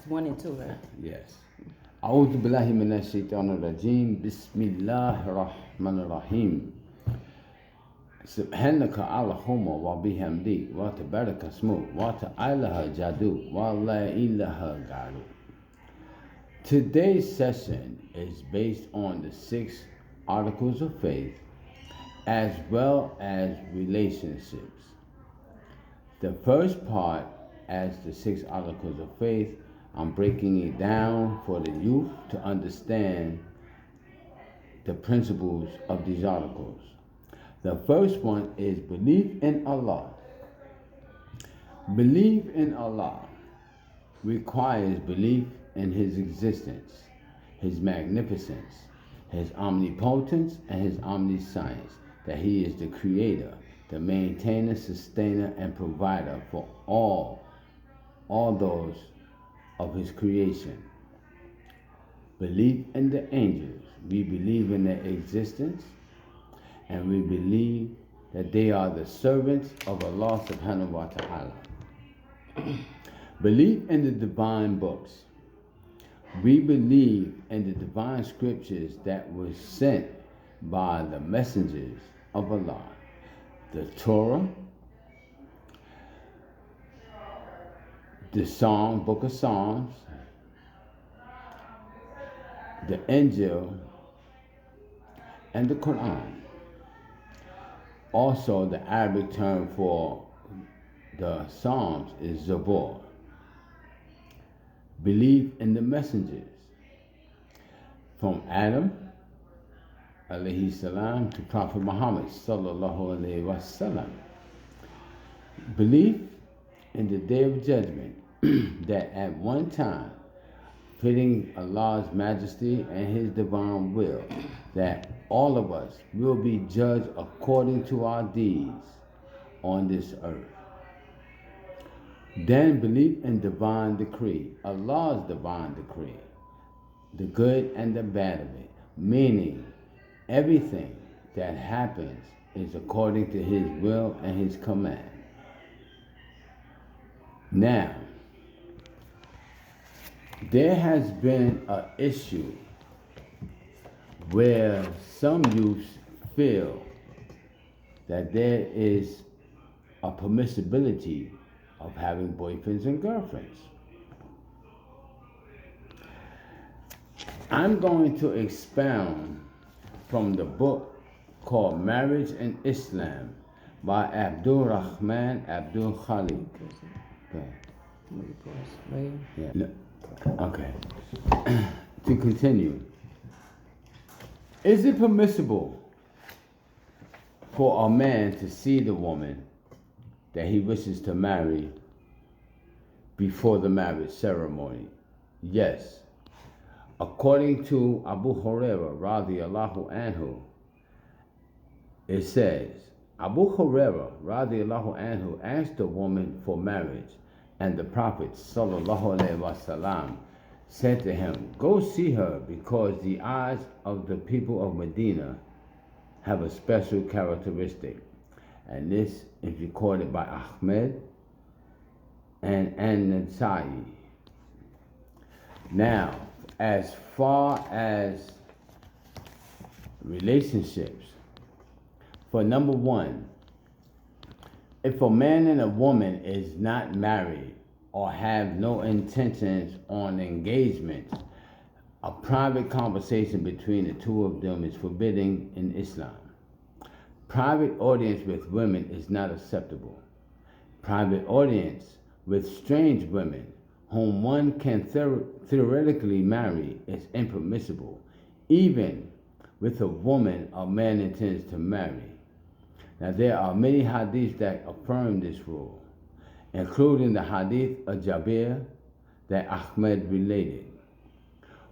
1 and 2, right? Yes. أعوذ بالله من الشيطان الرجيم بسم الله الرحمن الرحيم سبحانك اللهم وبحمدك وتبارك اسمك وتعالى جدك ولا إله غيرك. Today's session is based on the 6 articles of faith as well as relationships. The first part, as the 6 articles of faith, I'm breaking it down for the youth to understand the principles of these articles. The first one is belief in Allah. Belief in Allah requires belief in His existence, His magnificence, His omnipotence, and His omniscience, that He is the creator, the maintainer, sustainer, and provider for all those of His creation. Belief in the angels. We believe in their existence, and we believe that they are the servants of Allah subhanahu wa ta'ala. Belief in the divine books. We believe in the divine scriptures that were sent by the messengers of Allah. The Torah, the Book of Psalms, the Injil, and the Quran. Also, the Arabic term for the Psalms is Zabur. Believe in the messengers, from Adam alayhi salam to Prophet Muhammad sallallahu alayhi wa sallam. Belief in the Day of Judgment, that at one time, fitting Allah's majesty and His divine will, that all of us will be judged according to our deeds on this earth. Then belief in divine decree, Allah's divine decree, the good and the bad of it, meaning everything that happens is according to His will and His command. Now, there has been an issue where some youths feel that there is a permissibility of having boyfriends and girlfriends. I'm going to expound from the book called Marriage in Islam by Abdur Rahim Muhammad. Yeah. Okay. To continue. Is it permissible for a man to see the woman that he wishes to marry before the marriage ceremony? Yes. According to Abu Hurairah radiyallahu anhu, it says, Abu Hurairah radiyallahu anhu asked a woman for marriage, and the Prophet sallallahu alaihi wasallam said to him, go see her, because the eyes of the people of Medina have a special characteristic. And this is recorded by Ahmed and An-Nasai. Now, as far as relationships, for number one, if a man and a woman is not married or have no intentions on engagement, a private conversation between the two of them is forbidden in Islam. Private audience with women is not acceptable. Private audience with strange women whom one can theoretically marry is impermissible, even with a woman a man intends to marry. Now, there are many hadiths that affirm this rule, including the hadith of Jabir that Ahmed related.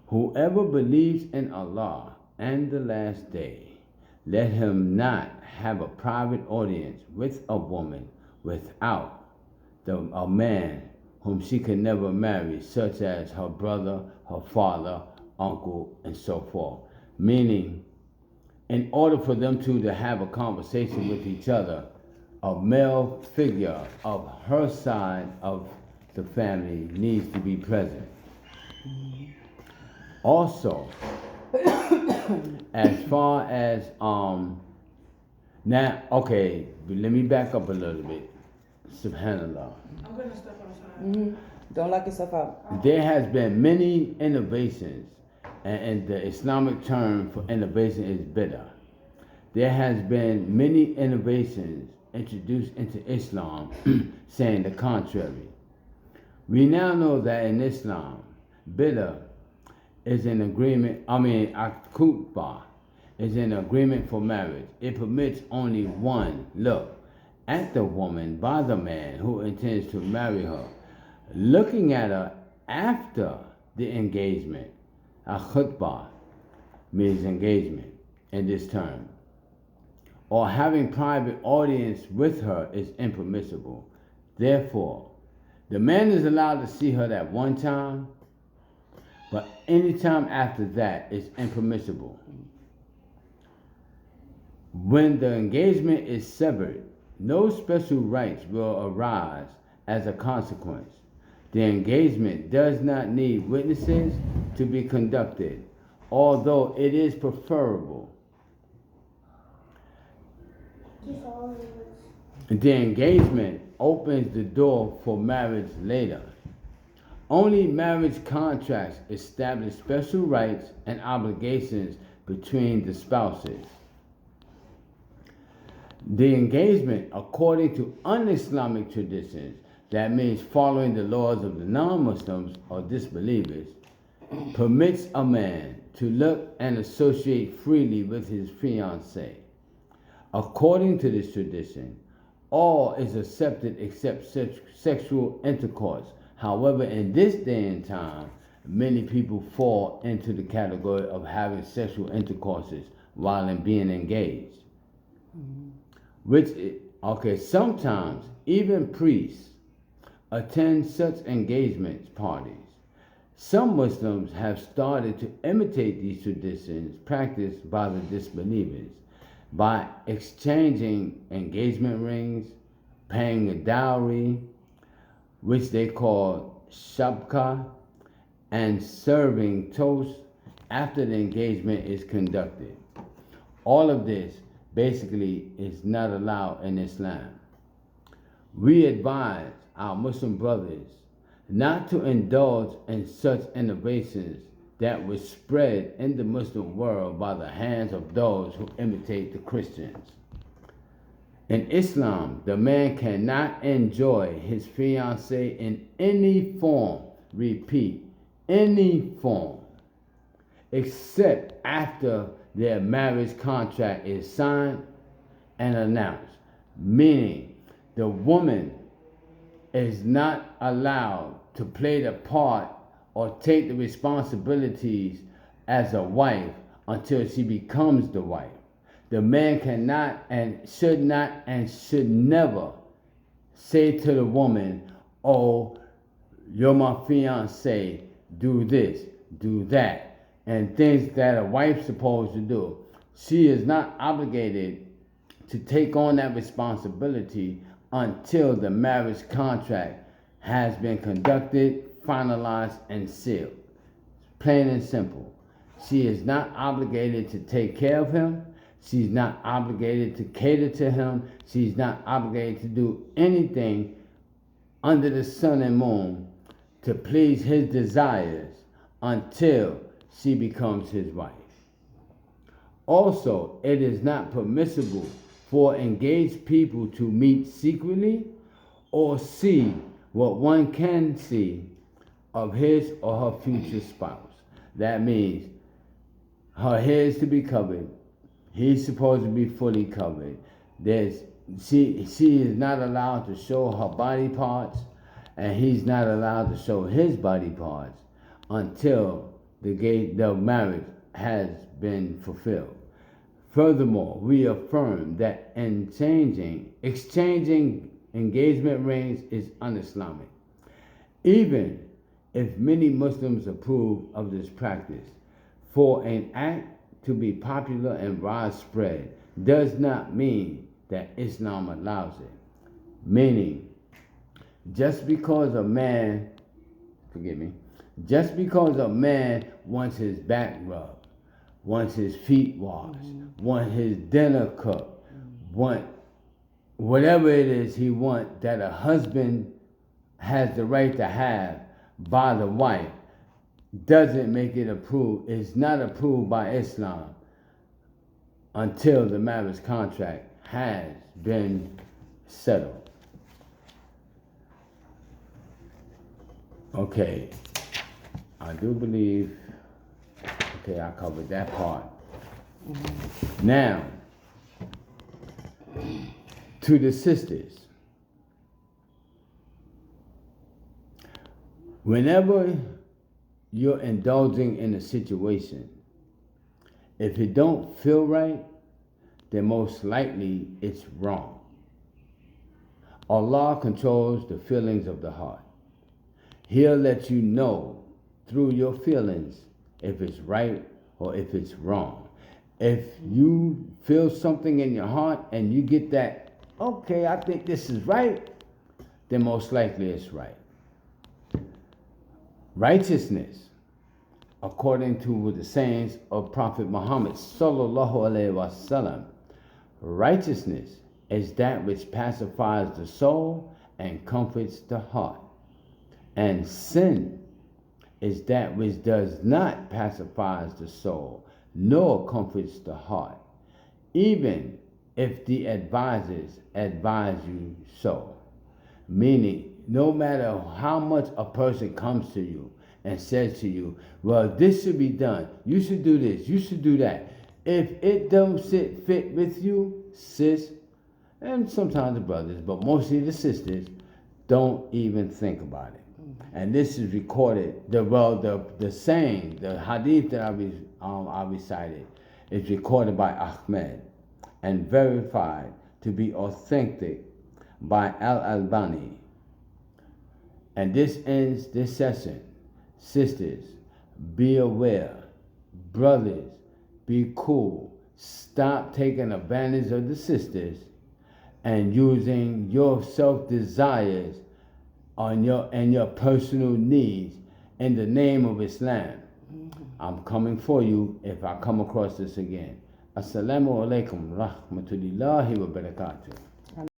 Whoever believes in Allah and the last day, let him not have a private audience with a woman without a man whom she can never marry, such as her brother, her father, uncle, and so forth. Meaning, in order for them two to have a conversation with each other, a male figure of her side of the family needs to be present. Also, as far as now, okay, let me back up a little bit. Subhanallah. I'm gonna step outside. Don't lock yourself out. There has been many innovations, and the Islamic term for innovation is bid'ah. There has been many innovations introduced into Islam saying the contrary. We now know that in Islam, bid'ah is an agreement, akutbah is an agreement for marriage. It permits only one look at the woman by the man who intends to marry her. Looking at her after the engagement, a khutbah means engagement in this term, or having private audience with her is impermissible. Therefore, the man is allowed to see her that one time, but any time after that is impermissible. When the engagement is severed, no special rights will arise as a consequence. The engagement does not need witnesses to be conducted, although it is preferable. The engagement opens the door for marriage later. Only marriage contracts establish special rights and obligations between the spouses. The engagement, according to un-Islamic traditions, that means following the laws of the non-Muslims or disbelievers, permits a man to look and associate freely with his fiancée. According to this tradition, all is accepted except sexual intercourse. However, in this day and time, many people fall into the category of having sexual intercourses while being engaged. Sometimes even priests attend such engagement parties. Some Muslims have started to imitate these traditions practiced by the disbelievers by exchanging engagement rings, paying a dowry, which they call shabka, and serving toast after the engagement is conducted. All of this basically is not allowed in Islam. We advise our Muslim brothers not to indulge in such innovations that was spread in the Muslim world by the hands of those who imitate the Christians. In Islam, the man cannot enjoy his fiancée in any form, repeat, any form, except after their marriage contract is signed and announced, meaning the woman is not allowed to play the part or take the responsibilities as a wife until she becomes the wife. The man cannot and should never say to the woman, oh, you're my fiancé, do this, do that, and things that a wife's supposed to do. She is not obligated to take on that responsibility until the marriage contract has been conducted, finalized, and sealed. Plain and simple. She is not obligated to take care of him. She's not obligated to cater to him. She's not obligated to do anything under the sun and moon to please his desires until she becomes his wife. Also, it is not permissible for engaged people to meet secretly or see what one can see of his or her future spouse. That means her hair is to be covered. He's supposed to be fully covered. She is not allowed to show her body parts, and he's not allowed to show his body parts until the marriage has been fulfilled. Furthermore, we affirm that exchanging engagement rings is un-Islamic. Even if many Muslims approve of this practice, for an act to be popular and widespread does not mean that Islam allows it. Meaning, just because Just because a man wants his back rubbed, wants his feet washed, wants his dinner cooked, want whatever it is he wants that a husband has the right to have by the wife, doesn't make it approved. It's not approved by Islam until the marriage contract has been settled. Okay, I do believe, okay, I covered that part. Now, to the sisters, whenever you're indulging in a situation, if it don't feel right, then most likely it's wrong. Allah controls the feelings of the heart. He'll let you know through your feelings if it's right or if it's wrong. If you feel something in your heart and you get that, okay, I think this is right, then most likely it's right. Righteousness, according to the sayings of Prophet Muhammad sallallahu alaihi wasallam, righteousness is that which pacifies the soul and comforts the heart. And sin is that which does not pacify the soul, nor comforts the heart, even if the advisors advise you so. Meaning, no matter how much a person comes to you and says to you, well, this should be done, you should do this, you should do that. If it don't fit with you, sis, and sometimes the brothers, but mostly the sisters, don't even think about it. And this is recorded, the saying, the hadith that I recited is recorded by Ahmed and verified to be authentic by Al-Albani. And this ends this session. Sisters, be aware. Brothers, be cool. Stop taking advantage of the sisters and using your self-desires and your personal needs in the name of Islam. I'm coming for you if I come across this again. Assalamu alaikum rahmatullahi wa barakatuh.